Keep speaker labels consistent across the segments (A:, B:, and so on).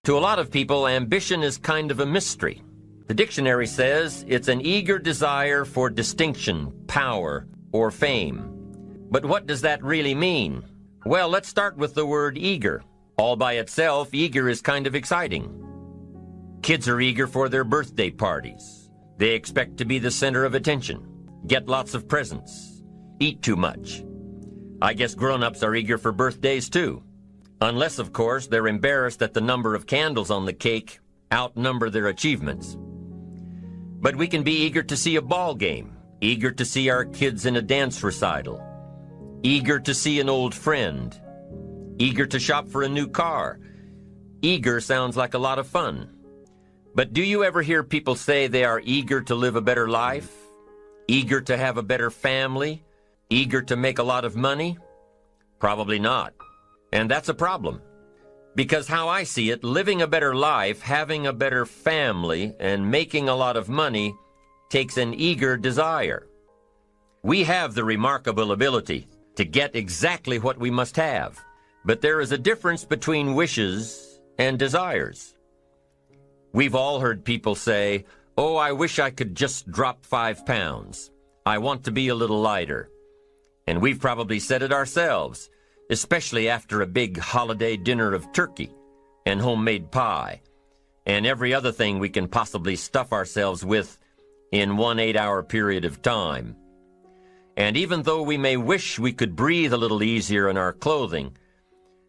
A: To a lot of people, ambition is kind of a mystery. The dictionary says it's an eager desire for distinction, power, or fame. But what does that really mean? Well, let's start with the word eager. All by itself, eager is kind of exciting. Kids are eager for their birthday parties. They expect to be the center of attention, get lots of presents, eat too much. I guess grown-ups are eager for birthdays too. Unless, of course, they're embarrassed that the number of candles on the cake outnumber their achievements. But we can be eager to see a ball game, eager to see our kids in a dance recital, eager to see an old friend, eager to shop for a new car. Eager sounds like a lot of fun. But do you ever hear people say they are eager to live a better life, eager to have a better family, eager to make a lot of money? Probably not. And that's a problem. Because how I see it, living a better life, having a better family, and making a lot of money takes an eager desire. We have the remarkable ability to get exactly what we must have. But there is a difference between wishes and desires. We've all heard people say, "Oh, I wish I could just drop 5 pounds. I want to be a little lighter." And we've probably said it ourselves, especially after a big holiday dinner of turkey and homemade pie and every other thing we can possibly stuff ourselves with in one 8-hour period of time. And even though we may wish we could breathe a little easier in our clothing,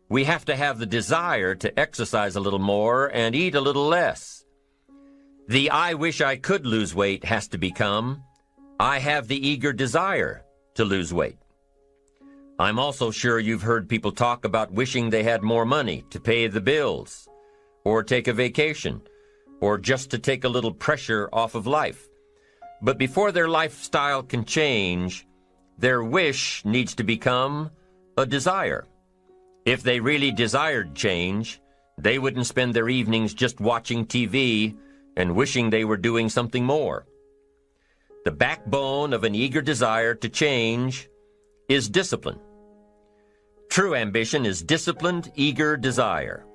A: we have to have the desire to exercise a little more and eat a little less. The "I wish I could lose weight" has to become, "I have the eager desire to lose weight." I'm also sure you've heard people talk about wishing they had more money to pay the bills, or take a vacation, or just to take a little pressure off of life. But before their lifestyle can change, their wish needs to become a desire. If they really desired change, they wouldn't spend their evenings just watching TV and wishing they were doing something more. The backbone of an eager desire to change is discipline. True ambition is disciplined, eager desire.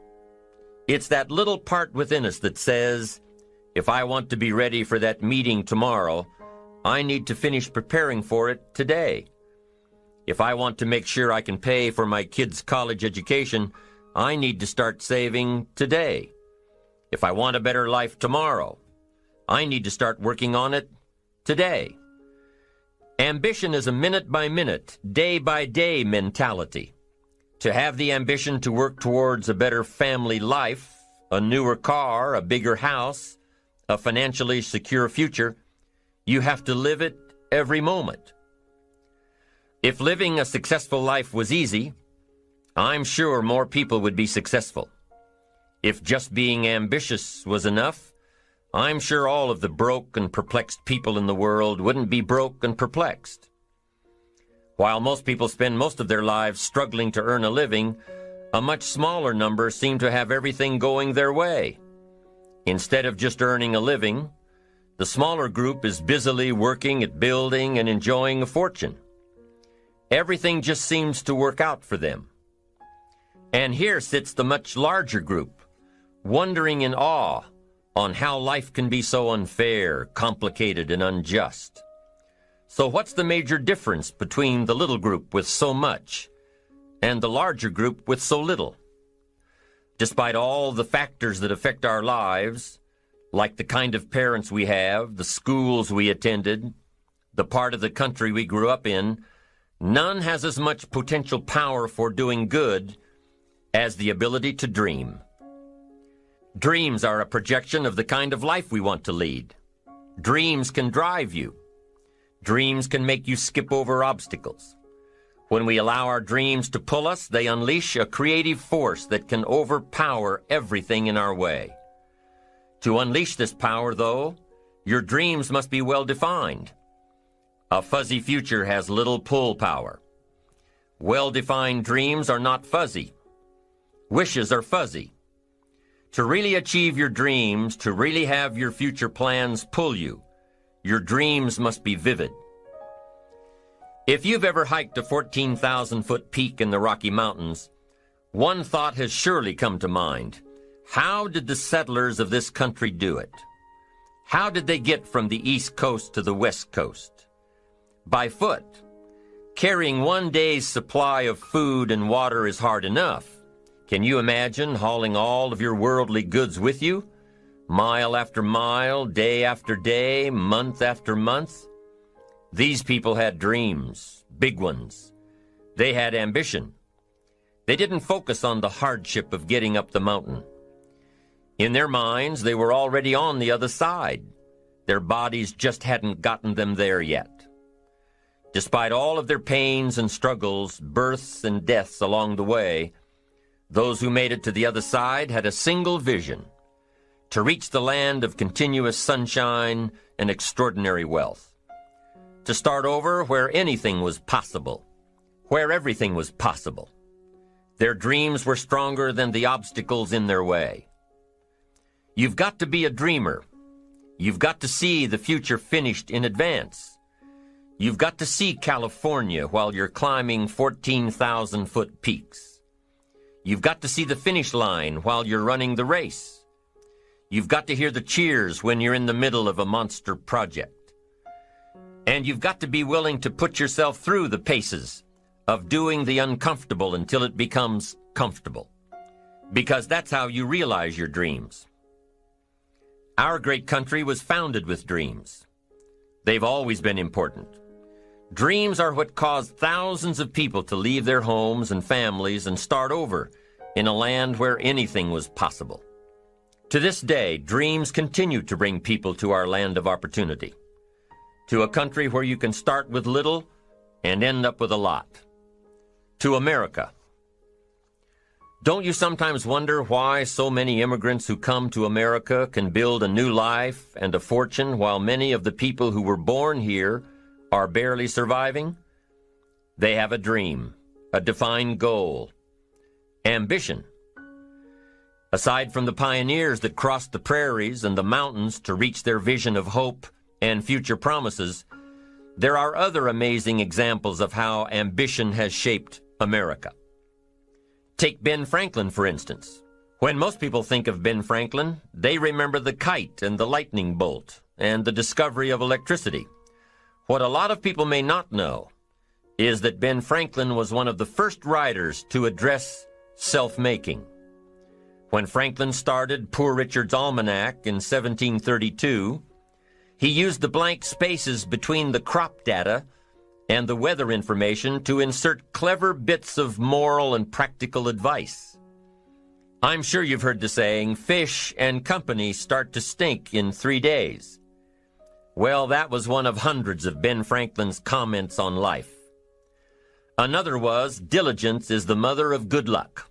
A: It's that little part within us that says, if I want to be ready for that meeting tomorrow, I need to finish preparing for it today. If I want to make sure I can pay for my kids' college education, I need to start saving today. If I want a better life tomorrow, I need to start working on it today. Ambition is a minute-by-minute, day-by-day mentality. To have the ambition to work towards a better family life, a newer car, a bigger house, a financially secure future, you have to live it every moment. If living a successful life was easy, I'm sure more people would be successful. If just being ambitious was enough, I'm sure all of the broke and perplexed people in the world wouldn't be broke and perplexed. While most people spend most of their lives struggling to earn a living, a much smaller number seem to have everything going their way. Instead of just earning a living, the smaller group is busily working at building and enjoying a fortune. Everything just seems to work out for them. And here sits the much larger group, wondering in awe on how life can be so unfair, complicated, and unjust. So what's the major difference between the little group with so much and the larger group with so little? Despite all the factors that affect our lives, like the kind of parents we have, the schools we attended, the part of the country we grew up in, none has as much potential power for doing good as the ability to dream. Dreams are a projection of the kind of life we want to lead. Dreams can drive you. Dreams can make you skip over obstacles. When we allow our dreams to pull us, they unleash a creative force that can overpower everything in our way. To unleash this power, though, your dreams must be well defined. A fuzzy future has little pull power. Well-defined dreams are not fuzzy. Wishes are fuzzy. To really achieve your dreams, to really have your future plans pull you, your dreams must be vivid. If you've ever hiked a 14,000-foot peak in the Rocky Mountains, one thought has surely come to mind. How did the settlers of this country do it? How did they get from the East Coast to the West Coast? By foot. Carrying one day's supply of food and water is hard enough. Can you imagine hauling all of your worldly goods with you? Mile after mile, day after day, month after month? These people had dreams, big ones. They had ambition. They didn't focus on the hardship of getting up the mountain. In their minds, they were already on the other side. Their bodies just hadn't gotten them there yet. Despite all of their pains and struggles, births and deaths along the way, those who made it to the other side had a single vision: to reach the land of continuous sunshine and extraordinary wealth. To start over where anything was possible, where everything was possible. Their dreams were stronger than the obstacles in their way. You've got to be a dreamer. You've got to see the future finished in advance. You've got to see California while you're climbing 14,000-foot peaks. You've got to see the finish line while you're running the race. You've got to hear the cheers when you're in the middle of a monster project. And you've got to be willing to put yourself through the paces of doing the uncomfortable until it becomes comfortable. Because that's how you realize your dreams. Our great country was founded with dreams. They've always been important. Dreams are what caused thousands of people to leave their homes and families and start over in a land where anything was possible. To this day, dreams continue to bring people to our land of opportunity, to a country where you can start with little and end up with a lot, to America. Don't you sometimes wonder why so many immigrants who come to America can build a new life and a fortune while many of the people who were born here are barely surviving? They have a dream, a defined goal, ambition. Aside from the pioneers that crossed the prairies and the mountains to reach their vision of hope and future promises, there are other amazing examples of how ambition has shaped America. Take Ben Franklin, for instance. When most people think of Ben Franklin, they remember the kite and the lightning bolt and the discovery of electricity. What a lot of people may not know is that Ben Franklin was one of the first writers to address self-making. When Franklin started Poor Richard's Almanac in 1732, he used the blank spaces between the crop data and the weather information to insert clever bits of moral and practical advice. I'm sure you've heard the saying, fish and company start to stink in 3 days. Well, that was one of hundreds of Ben Franklin's comments on life. Another was, diligence is the mother of good luck.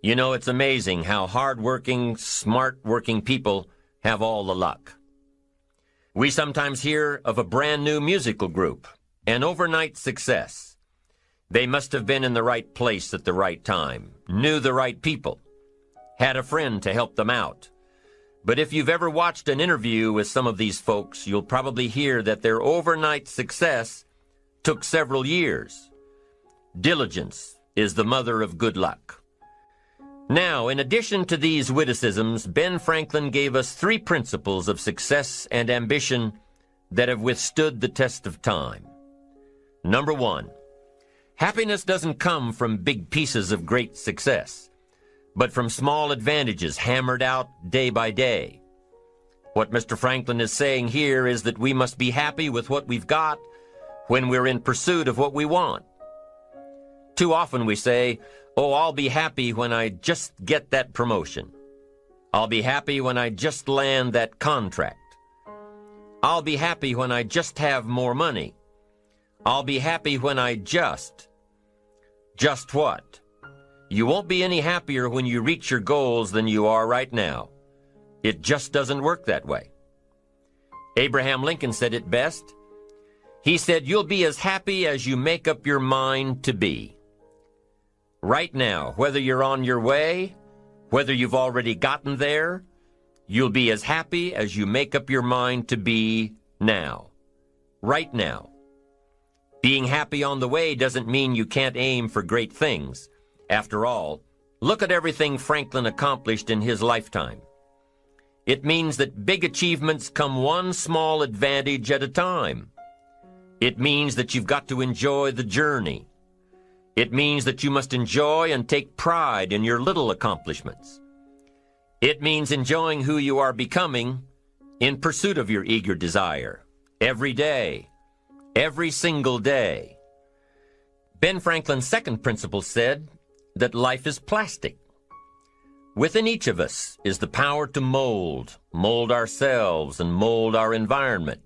A: You know, it's amazing how hard-working, smart-working people have all the luck. We sometimes hear of a brand-new musical group, an overnight success. They must have been in the right place at the right time, knew the right people, had a friend to help them out. But if you've ever watched an interview with some of these folks, you'll probably hear that their overnight success took several years. Diligence is the mother of good luck. Now, in addition to these witticisms, Ben Franklin gave us 3 principles of success and ambition that have withstood the test of time. Number 1, happiness doesn't come from big pieces of great success, but from small advantages hammered out day by day. What Mr. Franklin is saying here is that we must be happy with what we've got when we're in pursuit of what we want. Too often we say, oh, I'll be happy when I just get that promotion. I'll be happy when I just land that contract. I'll be happy when I just have more money. I'll be happy when I just what? You won't be any happier when you reach your goals than you are right now. It just doesn't work that way. Abraham Lincoln said it best. He said, you'll be as happy as you make up your mind to be. Right now, whether you're on your way, whether you've already gotten there, you'll be as happy as you make up your mind to be now. Right now. Being happy on the way doesn't mean you can't aim for great things. After all, Look at everything Franklin accomplished in his lifetime. It means that big achievements come one small advantage at a time. It means that you've got to enjoy the journey. It means that you must enjoy and take pride in your little accomplishments. It means enjoying who you are becoming in pursuit of your eager desire, every day, every single day. Ben Franklin's second principle said that life is plastic. Within each of us is the power to mold ourselves and mold our environment.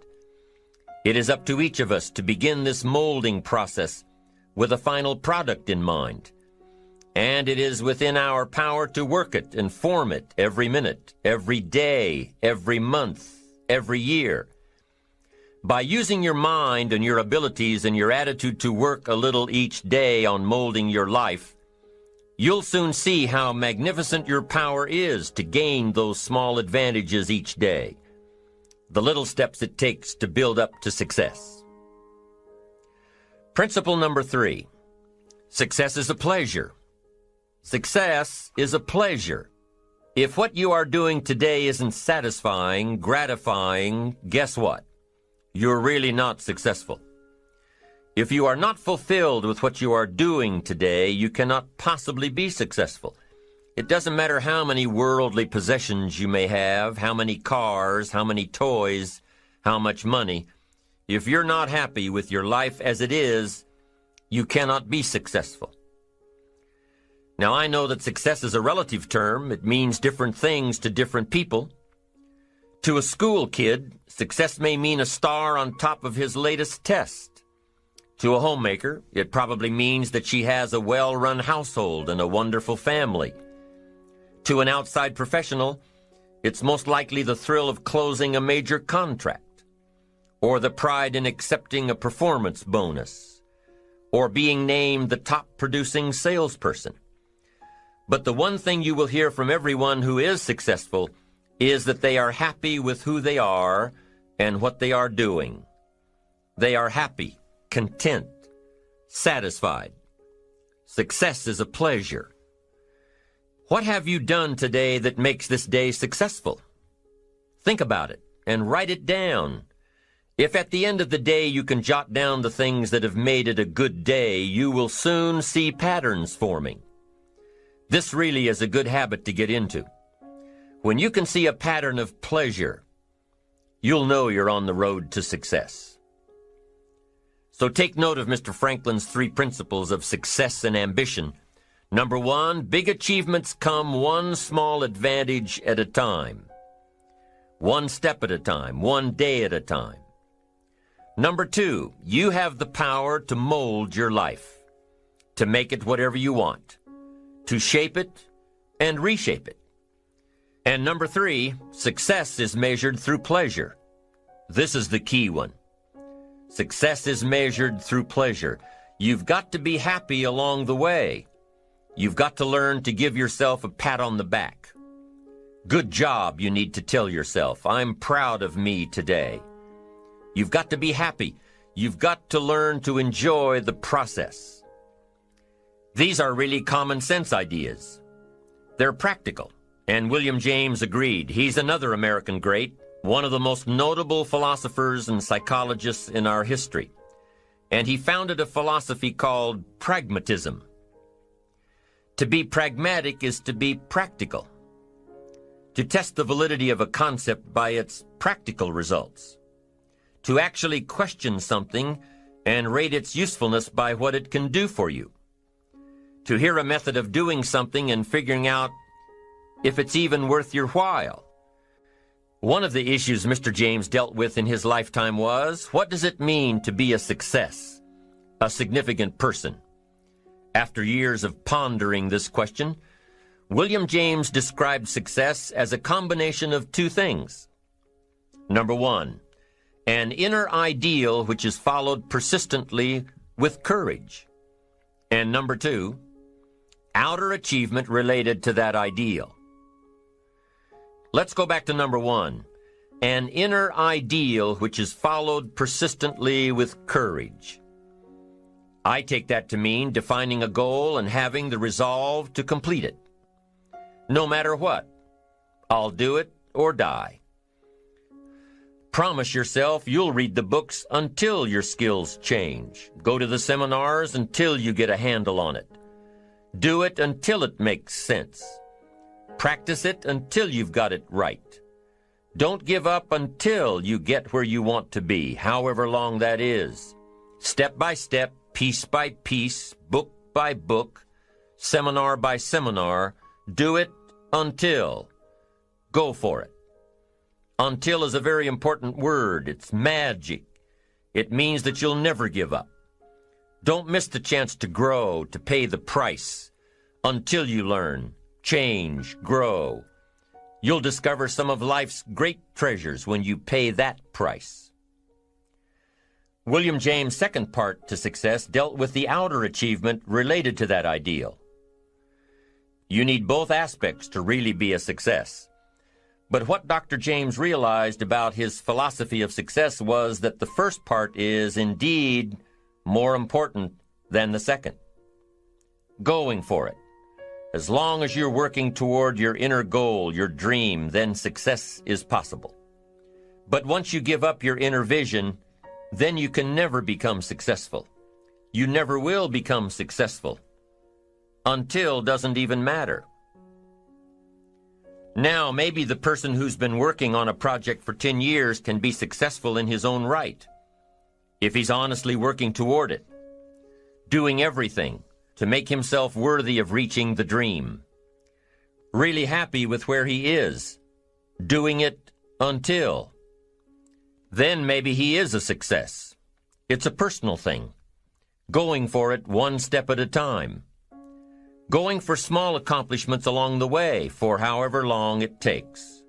A: It is up to each of us to begin this molding process with a final product in mind. And it is within our power to work it and form it every minute, every day, every month, every year. By using your mind and your abilities and your attitude to work a little each day on molding your life, you'll soon see how magnificent your power is to gain those small advantages each day, the little steps it takes to build up to success. Principle number 3, success is a pleasure. Success is a pleasure. If what you are doing today isn't satisfying, gratifying, guess what? You're really not successful. If you are not fulfilled with what you are doing today, you cannot possibly be successful. It doesn't matter how many worldly possessions you may have, how many cars, how many toys, how much money. If you're not happy with your life as it is, you cannot be successful. Now, I know that success is a relative term. It means different things to different people. To a school kid, success may mean a star on top of his latest test. To a homemaker, it probably means that she has a well-run household and a wonderful family. To an outside professional, it's most likely the thrill of closing a major contract, or the pride in accepting a performance bonus, or being named the top-producing salesperson. But the one thing you will hear from everyone who is successful is that they are happy with who they are and what they are doing. They are happy, content, satisfied. Success is a pleasure. What have you done today that makes this day successful? Think about it and write it down. If at the end of the day you can jot down the things that have made it a good day, you will soon see patterns forming. This really is a good habit to get into. When you can see a pattern of pleasure, you'll know you're on the road to success. So take note of Mr. Franklin's 3 principles of success and ambition. Number 1, big achievements come one small advantage at a time. One step at a time, one day at a time. Number 2, you have the power to mold your life, to make it whatever you want, to shape it and reshape it. And number 3, success is measured through pleasure. This is the key one. Success is measured through pleasure. You've got to be happy along the way. You've got to learn to give yourself a pat on the back. Good job, you need to tell yourself. I'm proud of me today. You've got to be happy. You've got to learn to enjoy the process. These are really common sense ideas. They're practical. And William James agreed. He's another American great, one of the most notable philosophers and psychologists in our history. And he founded a philosophy called pragmatism. To be pragmatic is to be practical, to test the validity of a concept by its practical results, to actually question something and rate its usefulness by what it can do for you, to hear a method of doing something and figuring out if it's even worth your while. One of the issues Mr. James dealt with in his lifetime was, what does it mean to be a success, a significant person? After years of pondering this question, William James described success as a combination of 2 things. Number 1, an inner ideal which is followed persistently with courage. And number 2, outer achievement related to that ideal. Let's go back to number 1, an inner ideal which is followed persistently with courage. I take that to mean defining a goal and having the resolve to complete it. No matter what, I'll do it or die. Promise yourself you'll read the books until your skills change. Go to the seminars until you get a handle on it. Do it until it makes sense. Practice it until you've got it right. Don't give up until you get where you want to be, however long that is. Step by step, piece by piece, book by book, seminar by seminar, do it until. Go for it. Until is a very important word. It's magic. It means that you'll never give up. Don't miss the chance to grow, to pay the price. Until you learn, change, grow. You'll discover some of life's great treasures when you pay that price. William James' second part to success dealt with the outer achievement related to that ideal. You need both aspects to really be a success. But what Dr. James realized about his philosophy of success was that the first part is indeed more important than the second. Going for it. As long as you're working toward your inner goal, your dream, then success is possible. But once you give up your inner vision, then you can never become successful. You never will become successful. Until doesn't even matter. Now, maybe the person who's been working on a project for 10 years can be successful in his own right, if he's honestly working toward it, doing everything to make himself worthy of reaching the dream, really happy with where he is, doing it until. Then maybe he is a success. It's a personal thing, going for it one step at a time. Going for small accomplishments along the way for however long it takes.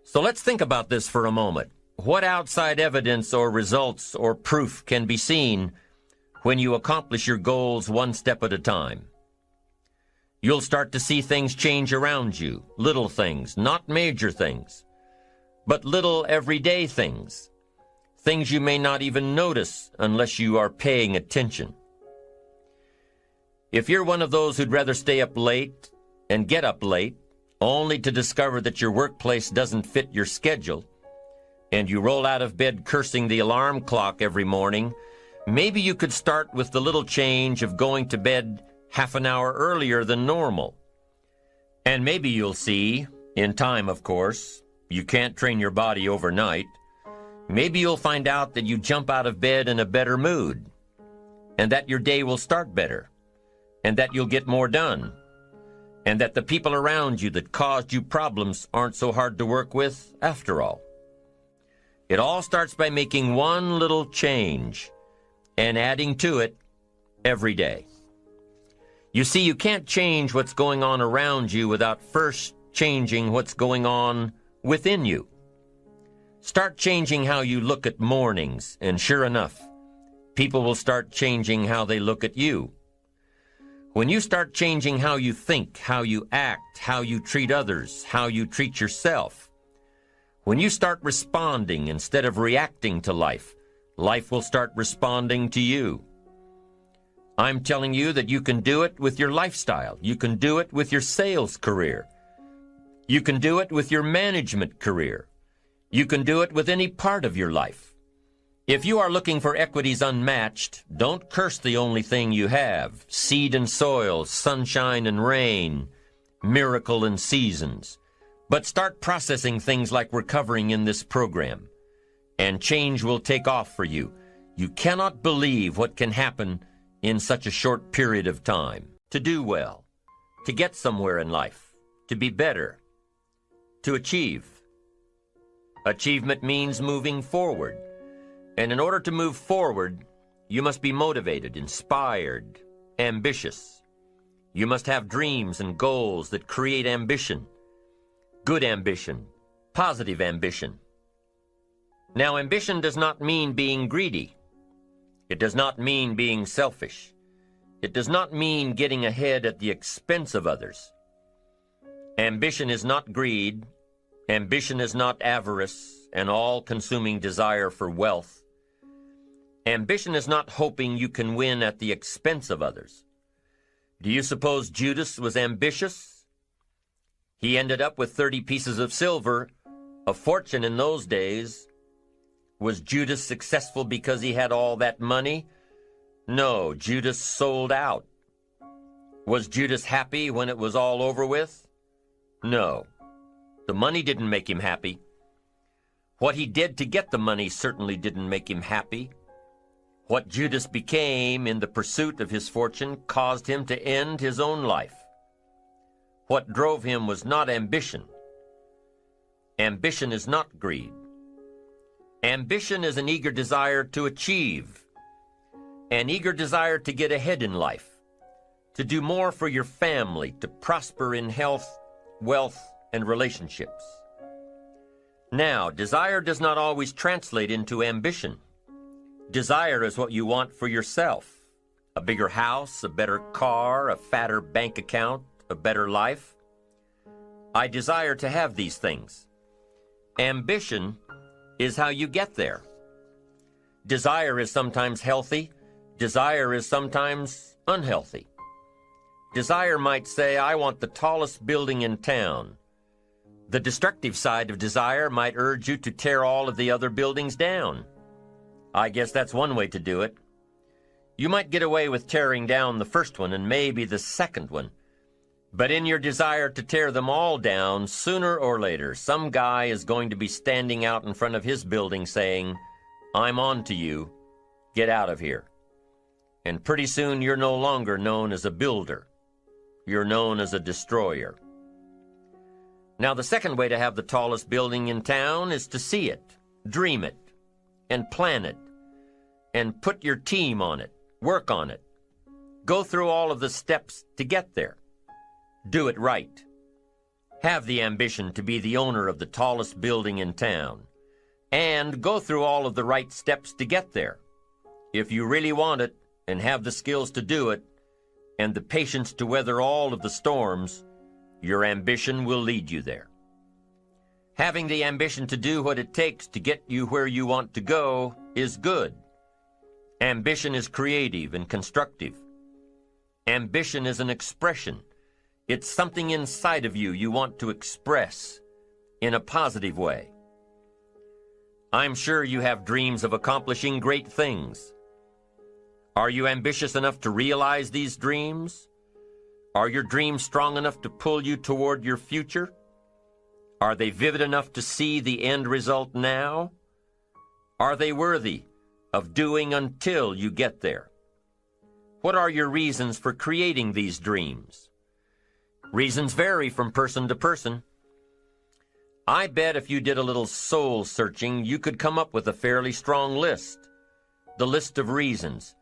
A: So let's think about this for a moment. What outside evidence or results or proof can be seen when you accomplish your goals one step at a time? You'll start to see things change around you, little things, not major things, but little everyday things, things you may not even notice unless you are paying attention. If you're one of those who'd rather stay up late and get up late, only to discover that your workplace doesn't fit your schedule, and you roll out of bed cursing the alarm clock every morning, maybe you could start with the little change of going to bed half an hour earlier than normal. And maybe you'll see, in time of course, you can't train your body overnight, maybe you'll find out that you jump out of bed in a better mood, and that your day will start better, and that you'll get more done, and that the people around you that caused you problems aren't so hard to work with after all. It all starts by making one little change and adding to it every day. You see, you can't change what's going on around you without first changing what's going on within you. Start changing how you look at mornings, and sure enough, people will start changing how they look at you. When you start changing how you think, how you act, how you treat others, how you treat yourself, when you start responding instead of reacting to life, life will start responding to you. I'm telling you that you can do it with your lifestyle. You can do it with your sales career. You can do it with your management career. You can do it with any part of your life. If you are looking for equities unmatched, don't curse the only thing you have, seed and soil, sunshine and rain, miracle and seasons. But start processing things like we're covering in this program, and change will take off for you. You cannot believe what can happen in such a short period of time. To do well, to get somewhere in life, to be better, to achieve. Achievement means moving forward. And in order to move forward, you must be motivated, inspired, ambitious. You must have dreams and goals that create ambition, good ambition, positive ambition. Now, ambition does not mean being greedy. It does not mean being selfish. It does not mean getting ahead at the expense of others. Ambition is not greed. Ambition is not avarice, an all-consuming desire for wealth. Ambition is not hoping you can win at the expense of others. Do you suppose Judas was ambitious? He ended up with 30 pieces of silver, a fortune in those days. Was Judas successful because he had all that money? No, Judas sold out. Was Judas happy when it was all over with? No. The money didn't make him happy. What he did to get the money certainly didn't make him happy. What Judas became in the pursuit of his fortune caused him to end his own life. What drove him was not ambition. Ambition is not greed. Ambition is an eager desire to achieve, an eager desire to get ahead in life, to do more for your family, to prosper in health, wealth, and relationships. Now, desire does not always translate into ambition. Desire is what you want for yourself. A bigger house, a better car, a fatter bank account, a better life. I desire to have these things. Ambition is how you get there. Desire is sometimes healthy. Desire is sometimes unhealthy. Desire might say, I want the tallest building in town. The destructive side of desire might urge you to tear all of the other buildings down. I guess that's one way to do it. You might get away with tearing down the first one and maybe the second one. But in your desire to tear them all down, sooner or later, some guy is going to be standing out in front of his building saying, I'm on to you. Get out of here. And pretty soon you're no longer known as a builder. You're known as a destroyer. Now, the second way to have the tallest building in town is to see it, dream it, and plan it, and put your team on it, work on it. Go through all of the steps to get there. Do it right. Have the ambition to be the owner of the tallest building in town, and go through all of the right steps to get there. If you really want it, and have the skills to do it, and the patience to weather all of the storms, your ambition will lead you there. Having the ambition to do what it takes to get you where you want to go is good. Ambition is creative and constructive. Ambition is an expression. It's something inside of you want to express in a positive way. I'm sure you have dreams of accomplishing great things. Are you ambitious enough to realize these dreams? Are your dreams strong enough to pull you toward your future? Are they vivid enough to see the end result now? Are they worthy of doing until you get there? What are your reasons for creating these dreams? Reasons vary from person to person. I bet if you did a little soul searching, you could come up with a fairly strong list. The list of reasons.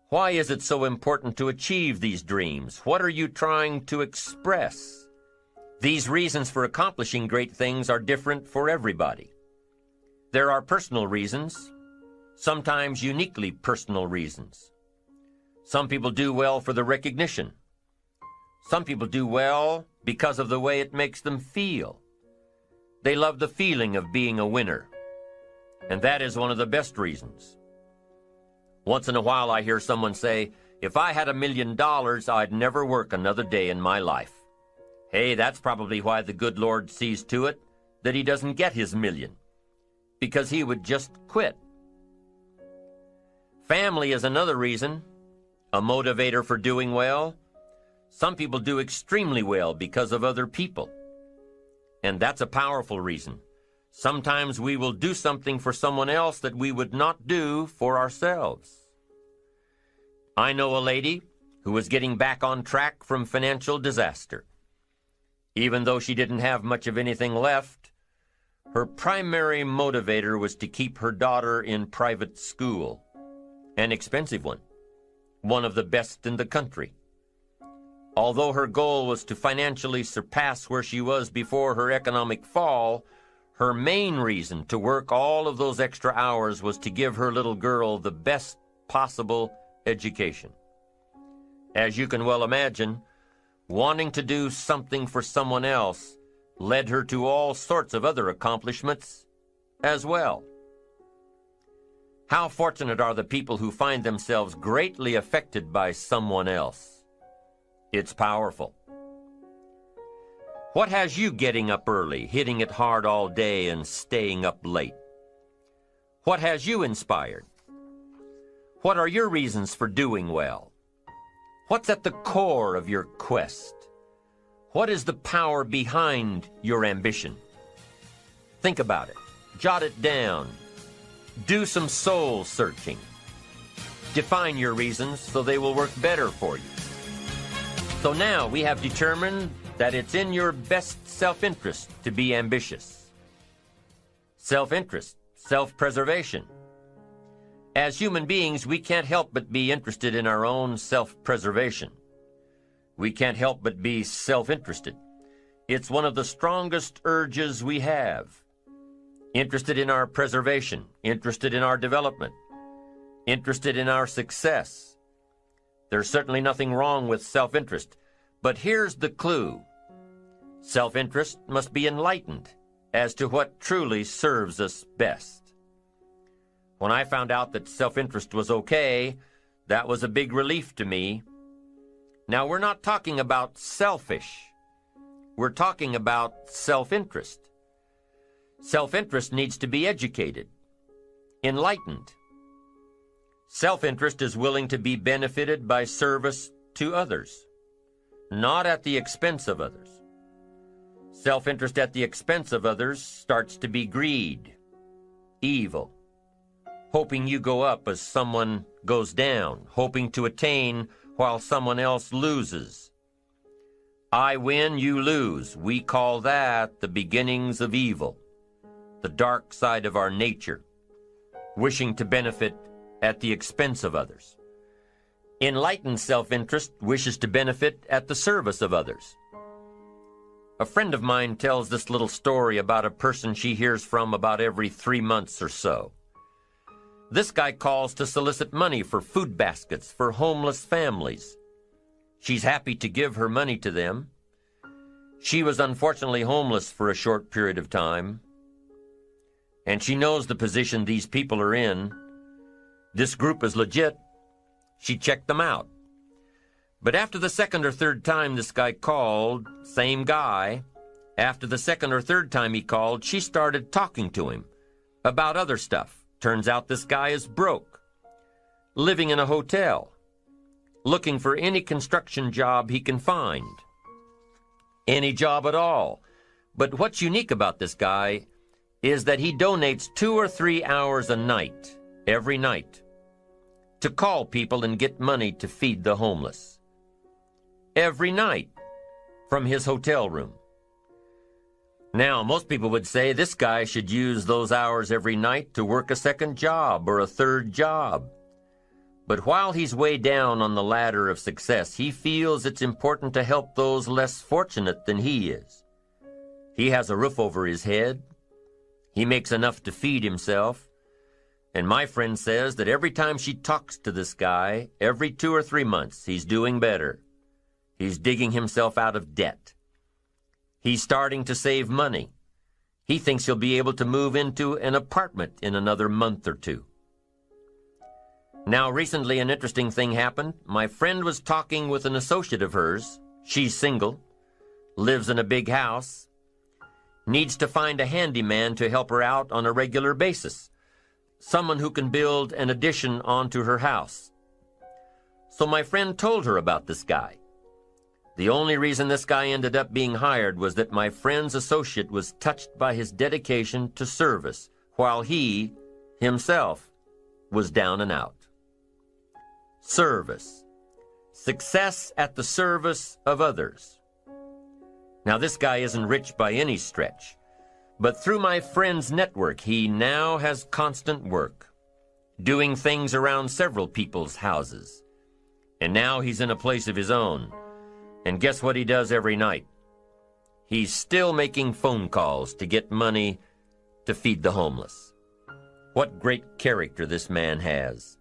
A: Why is it so important to achieve these dreams? What are you trying to express? These reasons for accomplishing great things are different for everybody. There are personal reasons, sometimes uniquely personal reasons. Some people do well for the recognition. Some people do well because of the way it makes them feel. They love the feeling of being a winner, and that is one of the best reasons. Once in a while I hear someone say, if I had $1 million, I'd never work another day in my life. Hey, that's probably why the good Lord sees to it that he doesn't get his million, because he would just quit. Family is another reason, a motivator for doing well. Some people do extremely well because of other people, and that's a powerful reason. Sometimes we will do something for someone else that we would not do for ourselves. I know a lady who was getting back on track from financial disaster. Even though she didn't have much of anything left, her primary motivator was to keep her daughter in private school, an expensive one of the best in the country. Although her goal was to financially surpass where she was before her economic fall, her main reason to work all of those extra hours was to give her little girl the best possible education. As you can well imagine, wanting to do something for someone else led her to all sorts of other accomplishments as well. How fortunate are the people who find themselves greatly affected by someone else. It's powerful. What has you getting up early, hitting it hard all day, and staying up late? What has you inspired? What are your reasons for doing well? What's at the core of your quest? What is the power behind your ambition? Think about it. Jot it down. Do some soul searching. Define your reasons so they will work better for you. So now we have determined that it's in your best self-interest to be ambitious. Self-interest, self-preservation. As human beings, we can't help but be interested in our own self-preservation. We can't help but be self-interested. It's one of the strongest urges we have. Interested in our preservation, interested in our development, interested in our success. There's certainly nothing wrong with self-interest, but here's the clue. Self-interest must be enlightened as to what truly serves us best. When I found out that self-interest was okay, that was a big relief to me. Now, we're not talking about selfish. We're talking about self-interest. Self-interest needs to be educated, enlightened. Self-interest is willing to be benefited by service to others, not at the expense of others. Self-interest at the expense of others starts to be greed, evil, hoping you go up as someone goes down, hoping to attain while someone else loses. I win, you lose. We call that the beginnings of evil, the dark side of our nature, wishing to benefit at the expense of others. Enlightened self-interest wishes to benefit at the service of others. A friend of mine tells this little story about a person she hears from about every 3 months or so. This guy calls to solicit money for food baskets for homeless families. She's happy to give her money to them. She was unfortunately homeless for a short period of time, and she knows the position these people are in. This group is legit. She checked them out. But after the second or third time this guy called, same guy, after the second or third time he called, she started talking to him about other stuff. Turns out this guy is broke, living in a hotel, looking for any construction job he can find. Any job at all. But what's unique about this guy is that he donates 2 or 3 hours a night, every night, to call people and get money to feed the homeless. Every night, from his hotel room. Now, most people would say this guy should use those hours every night to work a second job or a third job. But while he's way down on the ladder of success, he feels it's important to help those less fortunate than he is. He has a roof over his head. He makes enough to feed himself. And my friend says that every time she talks to this guy, every 2 or 3 months, he's doing better. He's digging himself out of debt. He's starting to save money. He thinks he'll be able to move into an apartment in another month or 2. Now, recently an interesting thing happened. My friend was talking with an associate of hers. She's single, lives in a big house, needs to find a handyman to help her out on a regular basis, someone who can build an addition onto her house. So my friend told her about this guy. The only reason this guy ended up being hired was that my friend's associate was touched by his dedication to service, while he, himself, was down and out. Service. Success at the service of others. Now, this guy isn't rich by any stretch, but through my friend's network, he now has constant work, doing things around several people's houses. And now he's in a place of his own. And guess what he does every night? He's still making phone calls to get money to feed the homeless. What great character this man has.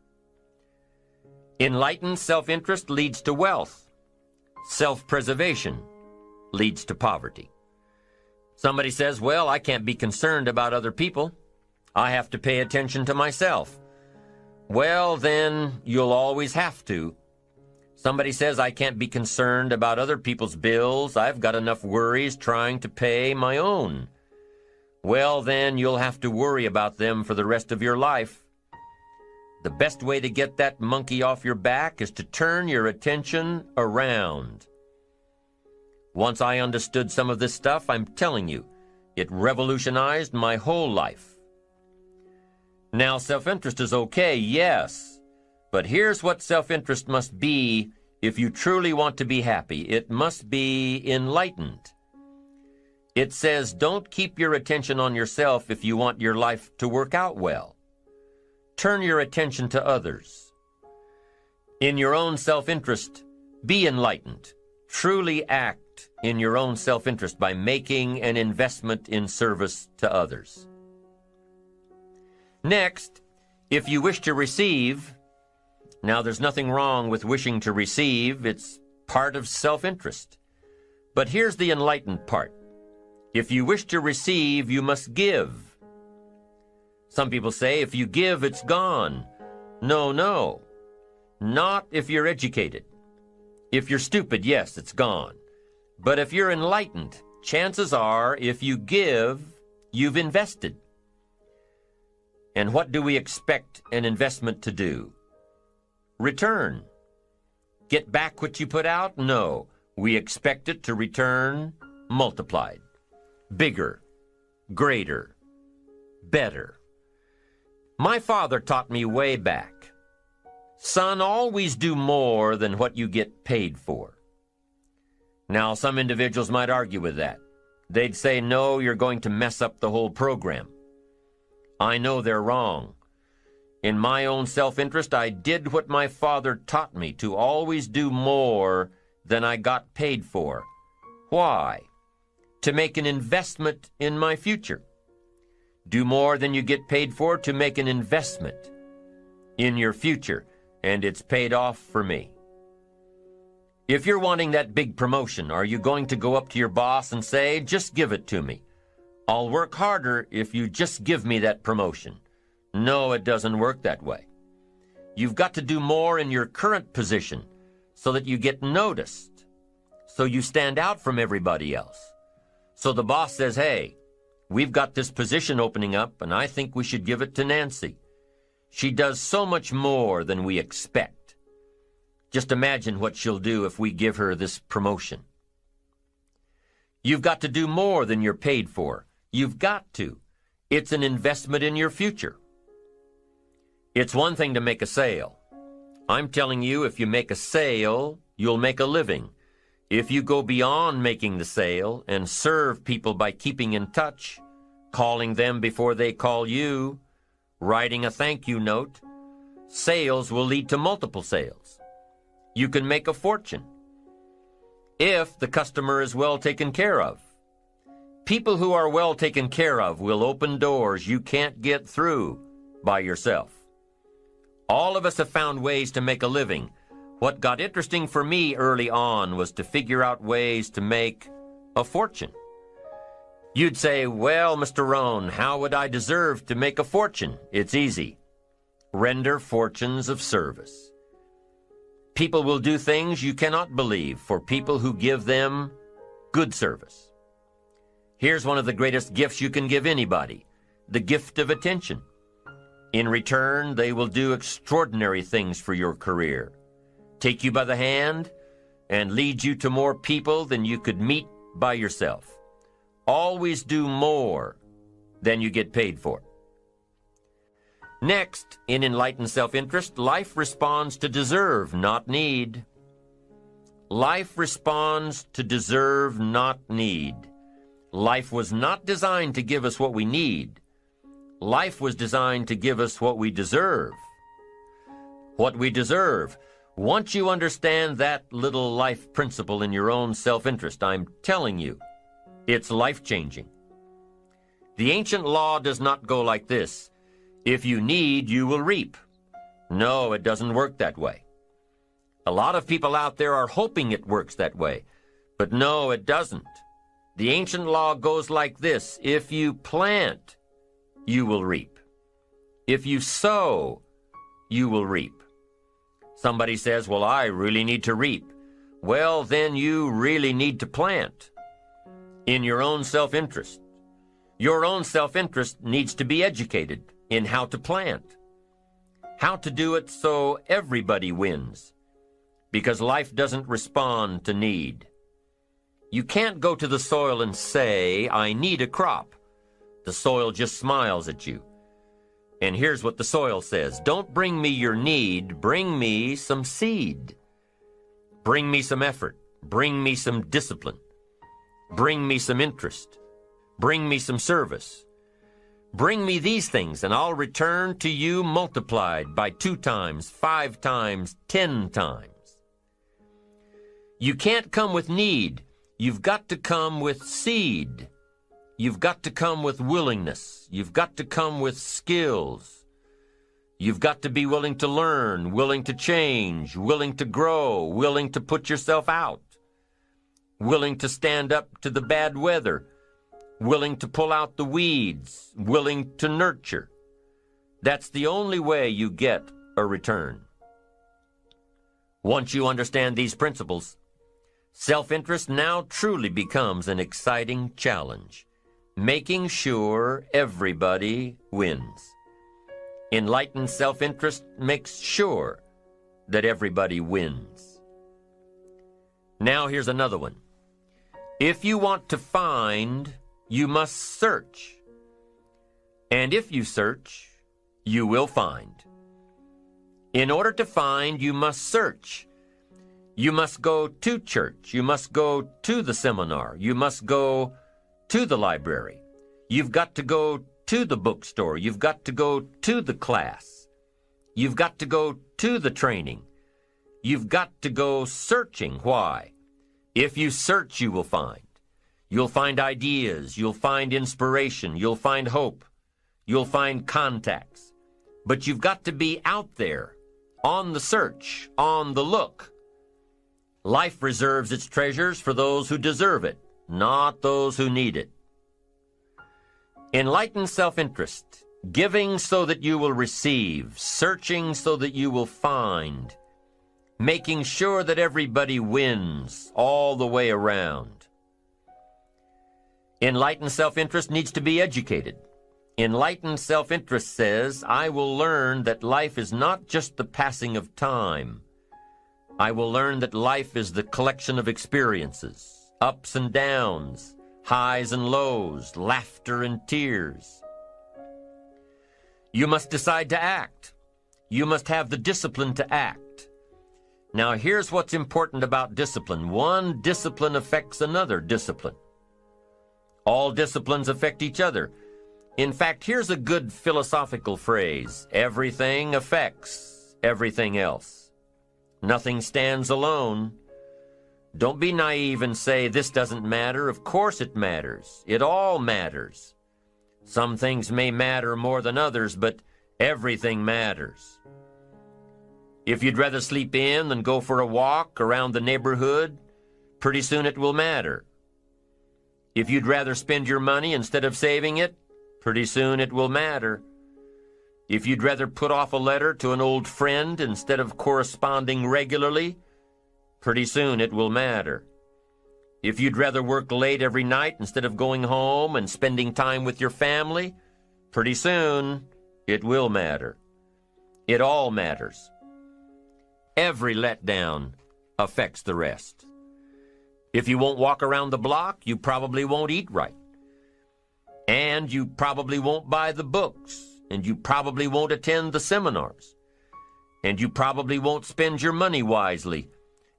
A: Enlightened self-interest leads to wealth. Self-preservation leads to poverty. Somebody says, well, I can't be concerned about other people. I have to pay attention to myself. Well, then you'll always have to. Somebody says I can't be concerned about other people's bills. I've got enough worries trying to pay my own. Well, then you'll have to worry about them for the rest of your life. The best way to get that monkey off your back is to turn your attention around. Once I understood some of this stuff, I'm telling you, it revolutionized my whole life. Now, self-interest is okay, yes, but here's what self-interest must be if you truly want to be happy. It must be enlightened. It says don't keep your attention on yourself if you want your life to work out well. Turn your attention to others. In your own self-interest, be enlightened. Truly act in your own self-interest by making an investment in service to others. Next, if you wish to receive, now there's nothing wrong with wishing to receive. It's part of self-interest. But here's the enlightened part. If you wish to receive, you must give. Some people say, if you give, it's gone. No. Not if you're educated. If you're stupid, yes, it's gone. But if you're enlightened, chances are, if you give, you've invested. And what do we expect an investment to do? Return. Get back what you put out? No. We expect it to return multiplied. Bigger. Greater. Better. My father taught me way back, son, always do more than what you get paid for. Now, some individuals might argue with that. They'd say, no, you're going to mess up the whole program. I know they're wrong. In my own self-interest, I did what my father taught me, to always do more than I got paid for. Why? To make an investment in my future. Do more than you get paid for to make an investment in your future, and it's paid off for me. If you're wanting that big promotion, are you going to go up to your boss and say, just give it to me? I'll work harder if you just give me that promotion. No, it doesn't work that way. You've got to do more in your current position so that you get noticed, so you stand out from everybody else. So the boss says, hey, we've got this position opening up, and I think we should give it to Nancy. She does so much more than we expect. Just imagine what she'll do if we give her this promotion. You've got to do more than you're paid for. You've got to. It's an investment in your future. It's one thing to make a sale. I'm telling you, if you make a sale, you'll make a living. If you go beyond making the sale and serve people by keeping in touch, calling them before they call you, writing a thank you note, sales will lead to multiple sales. You can make a fortune if the customer is well taken care of. People who are well taken care of will open doors you can't get through by yourself. All of us have found ways to make a living. What got interesting for me early on was to figure out ways to make a fortune. You'd say, well, Mr. Rohn, how would I deserve to make a fortune? It's easy. Render fortunes of service. People will do things you cannot believe for people who give them good service. Here's one of the greatest gifts you can give anybody, the gift of attention. In return, they will do extraordinary things for your career. Take you by the hand and lead you to more people than you could meet by yourself. Always do more than you get paid for. Next, in enlightened self-interest, life responds to deserve, not need. Life responds to deserve, not need. Life was not designed to give us what we need. Life was designed to give us what we deserve. What we deserve. Once you understand that little life principle in your own self-interest, I'm telling you, it's life-changing. The ancient law does not go like this. If you need, you will reap. No, it doesn't work that way. A lot of people out there are hoping it works that way, but no, it doesn't. The ancient law goes like this. If you plant, you will reap. If you sow, you will reap. Somebody says, well, I really need to reap. Well, then you really need to plant in your own self-interest. Your own self-interest needs to be educated in how to plant, how to do it so everybody wins, because life doesn't respond to need. You can't go to the soil and say, I need a crop. The soil just smiles at you. And here's what the soil says: don't bring me your need, bring me some seed. Bring me some effort. Bring me some discipline. Bring me some interest. Bring me some service. Bring me these things, and I'll return to you multiplied by 2 times, 5 times, 10 times. You can't come with need. You've got to come with seed. You've got to come with willingness. You've got to come with skills. You've got to be willing to learn, willing to change, willing to grow, willing to put yourself out, willing to stand up to the bad weather, willing to pull out the weeds, willing to nurture. That's the only way you get a return. Once you understand these principles, self-interest now truly becomes an exciting challenge, making sure everybody wins. Enlightened self-interest makes sure that everybody wins. Now here's another one. If you want to find, you must search. And if you search, you will find. In order to find, you must search. You must go to church. You must go to the seminar. You must go to the library. You've got to go to the bookstore. You've got to go to the class. You've got to go to the training. You've got to go searching. Why? If you search, you will find. You'll find ideas. You'll find inspiration. You'll find hope. You'll find contacts. But you've got to be out there, on the search, on the look. Life reserves its treasures for those who deserve it, not those who need it. Enlightened self-interest, giving so that you will receive, searching so that you will find, making sure that everybody wins all the way around. Enlightened self-interest needs to be educated. Enlightened self-interest says, I will learn that life is not just the passing of time. I will learn that life is the collection of experiences, ups and downs, highs and lows, laughter and tears. You must decide to act. You must have the discipline to act. Now here's what's important about discipline. One discipline affects another discipline. All disciplines affect each other. In fact, here's a good philosophical phrase. Everything affects everything else. Nothing stands alone. Don't be naive and say, this doesn't matter. Of course it matters. It all matters. Some things may matter more than others, but everything matters. If you'd rather sleep in than go for a walk around the neighborhood, pretty soon it will matter. If you'd rather spend your money instead of saving it, pretty soon it will matter. If you'd rather put off a letter to an old friend instead of corresponding regularly, pretty soon it will matter. If you'd rather work late every night instead of going home and spending time with your family, pretty soon it will matter. It all matters. Every letdown affects the rest. If you won't walk around the block, you probably won't eat right. And you probably won't buy the books. And you probably won't attend the seminars. And you probably won't spend your money wisely.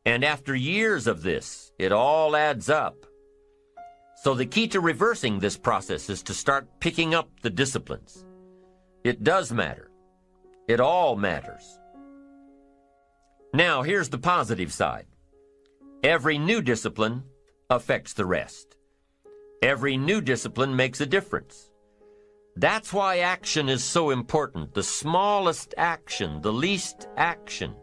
A: And after years of this, it all adds up. So the key to reversing this process is to start picking up the disciplines. It does matter. It all matters. Now, here's the positive side. Every new discipline affects the rest. Every new discipline makes a difference. That's why action is so important. The smallest action, the least action,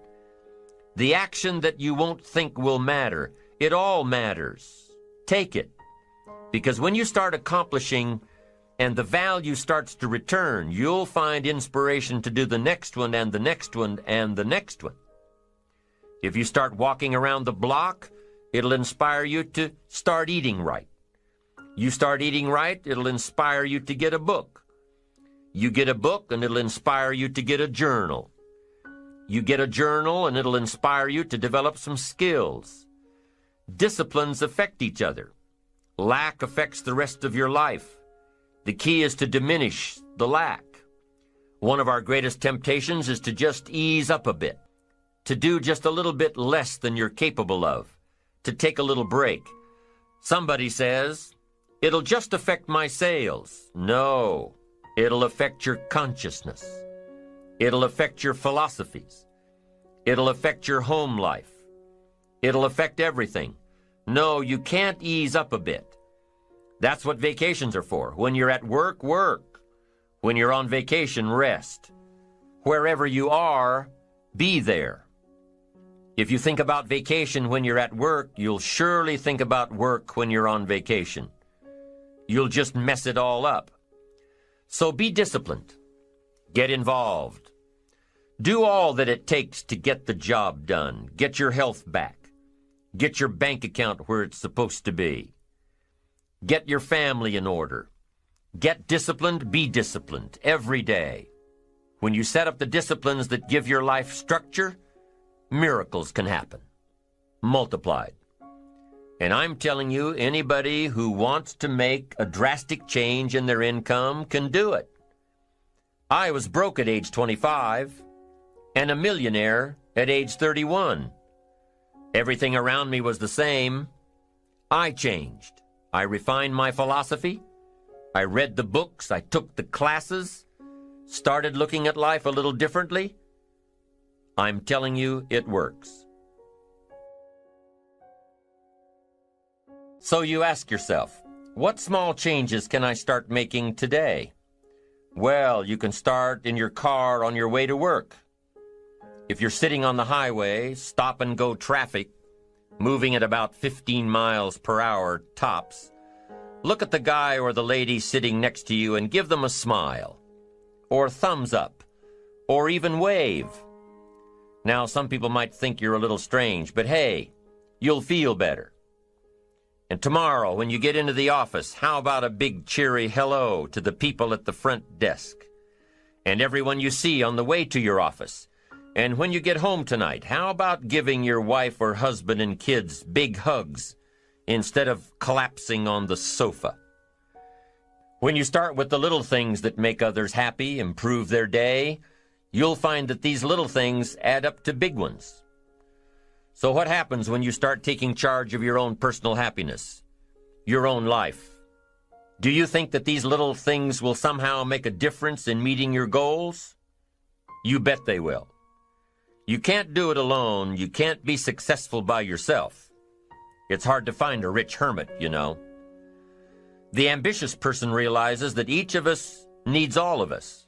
A: the action that you won't think will matter, it all matters. Take it. Because when you start accomplishing and the value starts to return, you'll find inspiration to do the next one and the next one and the next one. If you start walking around the block, it'll inspire you to start eating right. You start eating right, it'll inspire you to get a book. You get a book, and it'll inspire you to get a journal. You get a journal, and it'll inspire you to develop some skills. Disciplines affect each other. Lack affects the rest of your life. The key is to diminish the lack. One of our greatest temptations is to just ease up a bit, to do just a little bit less than you're capable of, to take a little break. Somebody says, "It'll just affect my sales." No, it'll affect your consciousness. It'll affect your philosophies. It'll affect your home life. It'll affect everything. No, you can't ease up a bit. That's what vacations are for. When you're at work, work. When you're on vacation, rest. Wherever you are, be there. If you think about vacation when you're at work, you'll surely think about work when you're on vacation. You'll just mess it all up. So be disciplined. Get involved. Do all that it takes to get the job done. Get your health back. Get your bank account where it's supposed to be. Get your family in order. Get disciplined, be disciplined every day. When you set up the disciplines that give your life structure, miracles can happen, multiplied. And I'm telling you, anybody who wants to make a drastic change in their income can do it. I was broke at age 25 and a millionaire at age 31. Everything around me was the same. I changed. I refined my philosophy. I read the books. I took the classes. Started looking at life a little differently. I'm telling you, it works. So you ask yourself, what small changes can I start making today? Well, you can start in your car on your way to work. If you're sitting on the highway, stop-and-go traffic, moving at about 15 miles per hour tops, look at the guy or the lady sitting next to you and give them a smile, or thumbs up, or even wave. Now, some people might think you're a little strange, but hey, you'll feel better. And tomorrow, when you get into the office, how about a big cheery hello to the people at the front desk, and everyone you see on the way to your office? And when you get home tonight, how about giving your wife or husband and kids big hugs instead of collapsing on the sofa? When you start with the little things that make others happy, improve their day, you'll find that these little things add up to big ones. So what happens when you start taking charge of your own personal happiness, your own life? Do you think that these little things will somehow make a difference in meeting your goals? You bet they will. You can't do it alone. You can't be successful by yourself. It's hard to find a rich hermit, you know. The ambitious person realizes that each of us needs all of us.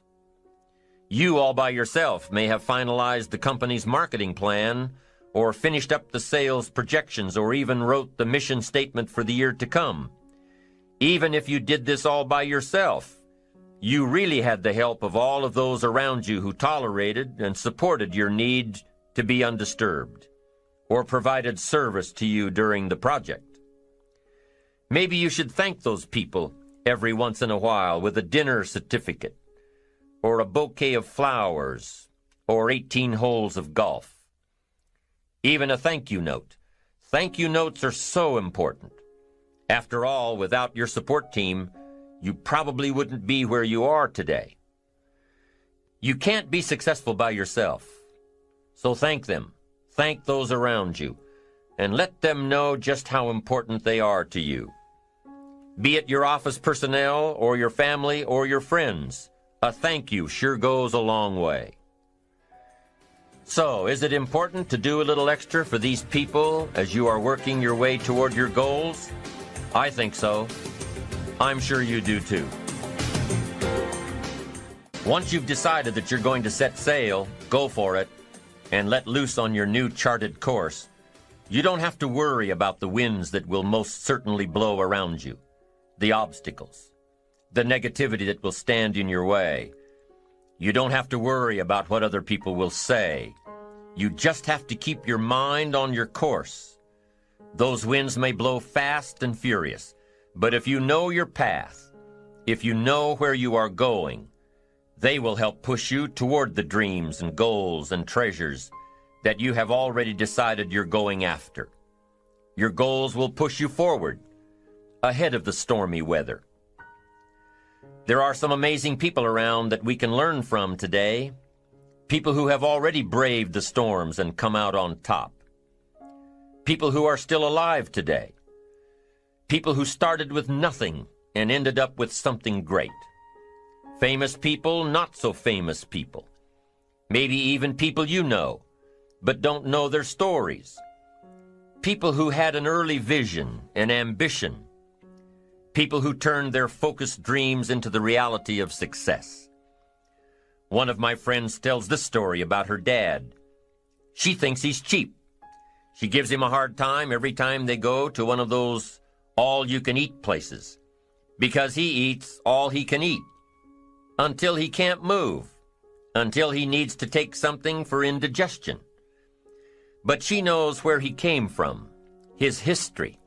A: You all by yourself may have finalized the company's marketing plan, or finished up the sales projections, or even wrote the mission statement for the year to come. Even if you did this all by yourself, you really had the help of all of those around you who tolerated and supported your need to be undisturbed, or provided service to you during the project. Maybe you should thank those people every once in a while with a dinner certificate, or a bouquet of flowers, or 18 holes of golf. Even a thank you note. Thank you notes are so important. After all, without your support team, you probably wouldn't be where you are today. You can't be successful by yourself. So thank them. Thank those around you. And let them know just how important they are to you. Be it your office personnel or your family or your friends, a thank you sure goes a long way. So, is it important to do a little extra for these people as you are working your way toward your goals? I think so. I'm sure you do too. Once you've decided that you're going to set sail, go for it, and let loose on your new charted course. You don't have to worry about the winds that will most certainly blow around you, the obstacles, the negativity that will stand in your way. You don't have to worry about what other people will say. You just have to keep your mind on your course. Those winds may blow fast and furious, but if you know your path, if you know where you are going, they will help push you toward the dreams and goals and treasures that you have already decided you're going after. Your goals will push you forward, ahead of the stormy weather. There are some amazing people around that we can learn from today, people who have already braved the storms and come out on top, people who are still alive today, people who started with nothing and ended up with something great, famous people, not so famous people, maybe even people you know, but don't know their stories, people who had an early vision and ambition, people who turned their focused dreams into the reality of success. One of my friends tells this story about her dad. She thinks he's cheap. She gives him a hard time every time they go to one of those all-you-can-eat places, because he eats all he can eat, until he can't move, until he needs to take something for indigestion. But she knows where he came from, his history,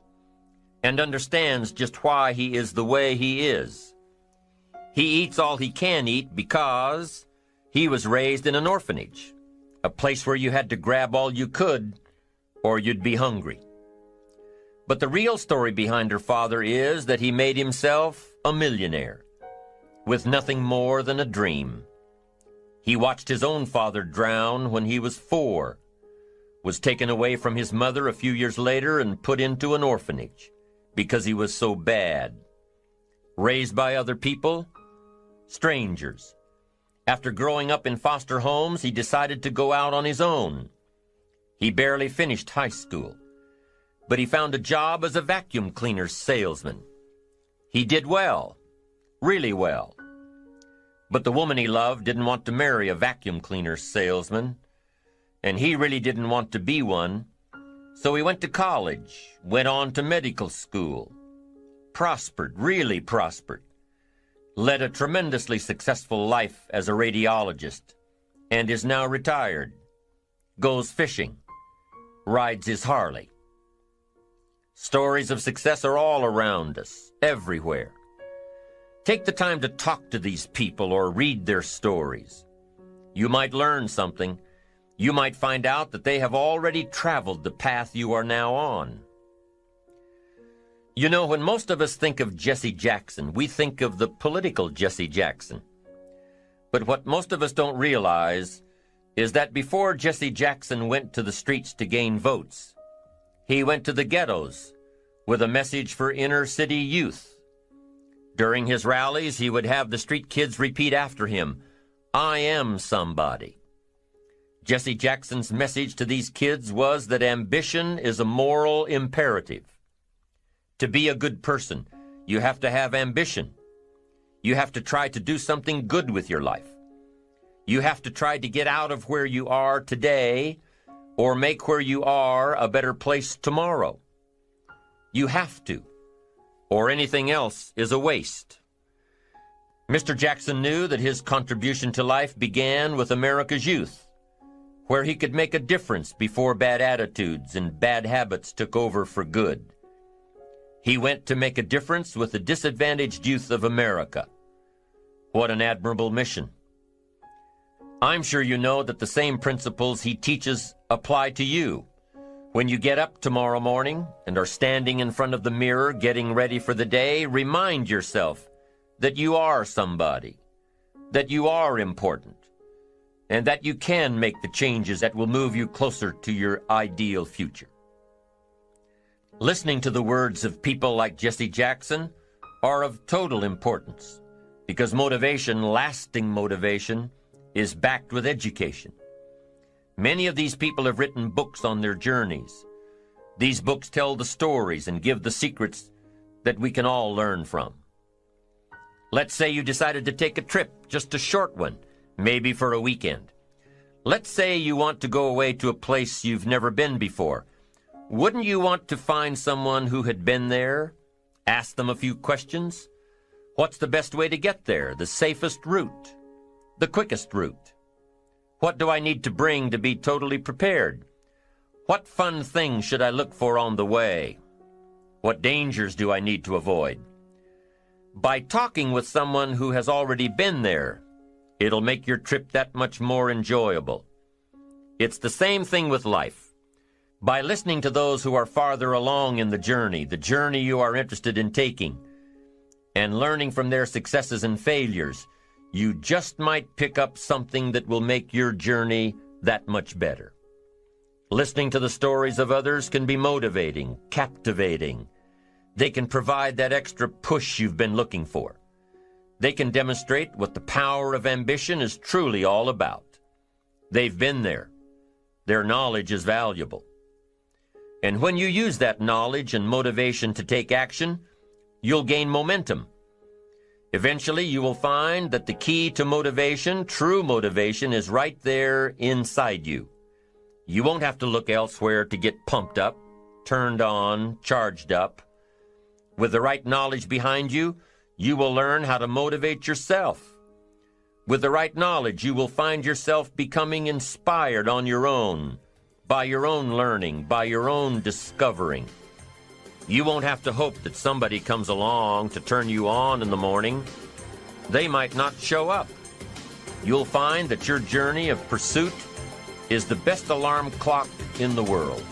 A: and understands just why he is the way he is. He eats all he can eat because he was raised in an orphanage, a place where you had to grab all you could or you'd be hungry. But the real story behind her father is that he made himself a millionaire with nothing more than a dream. He watched his own father drown when he was 4, was taken away from his mother a few years later and put into an orphanage because he was so bad. Raised by other people, strangers. After growing up in foster homes, he decided to go out on his own. He barely finished high school, but he found a job as a vacuum cleaner salesman. He did well, really well. But the woman he loved didn't want to marry a vacuum cleaner salesman, and he really didn't want to be one. So he went to college, went on to medical school, prospered, really prospered, led a tremendously successful life as a radiologist, and is now retired, goes fishing, rides his Harley. Stories of success are all around us, everywhere. Take the time to talk to these people or read their stories. You might learn something. You might find out that they have already traveled the path you are now on. You know, when most of us think of Jesse Jackson, we think of the political Jesse Jackson. But what most of us don't realize is that before Jesse Jackson went to the streets to gain votes, he went to the ghettos with a message for inner-city youth. During his rallies, he would have the street kids repeat after him, "I am somebody." Jesse Jackson's message to these kids was that ambition is a moral imperative. To be a good person, you have to have ambition. You have to try to do something good with your life. You have to try to get out of where you are today or make where you are a better place tomorrow. You have to, or anything else is a waste. Mr. Jackson knew that his contribution to life began with America's youth, where he could make a difference before bad attitudes and bad habits took over for good. He went to make a difference with the disadvantaged youth of America. What an admirable mission. I'm sure you know that the same principles he teaches apply to you. When you get up tomorrow morning and are standing in front of the mirror getting ready for the day, remind yourself that you are somebody, that you are important, and that you can make the changes that will move you closer to your ideal future. Listening to the words of people like Jesse Jackson are of total importance, because motivation, lasting motivation, is backed with education. Many of these people have written books on their journeys. These books tell the stories and give the secrets that we can all learn from. Let's say you decided to take a trip, just a short one, maybe for a weekend. Let's say you want to go away to a place you've never been before. Wouldn't you want to find someone who had been there? Ask them a few questions? What's the best way to get there? The safest route? The quickest route? What do I need to bring to be totally prepared? What fun things should I look for on the way? What dangers do I need to avoid? By talking with someone who has already been there, it'll make your trip that much more enjoyable. It's the same thing with life. By listening to those who are farther along in the journey you are interested in taking, and learning from their successes and failures, you just might pick up something that will make your journey that much better. Listening to the stories of others can be motivating, captivating. They can provide that extra push you've been looking for. They can demonstrate what the power of ambition is truly all about. They've been there. Their knowledge is valuable. And when you use that knowledge and motivation to take action, you'll gain momentum. Eventually, you will find that the key to motivation, true motivation, is right there inside you. You won't have to look elsewhere to get pumped up, turned on, charged up. With the right knowledge behind you, you will learn how to motivate yourself. With the right knowledge, you will find yourself becoming inspired on your own, by your own learning, by your own discovering. You won't have to hope that somebody comes along to turn you on in the morning. They might not show up. You'll find that your journey of pursuit is the best alarm clock in the world.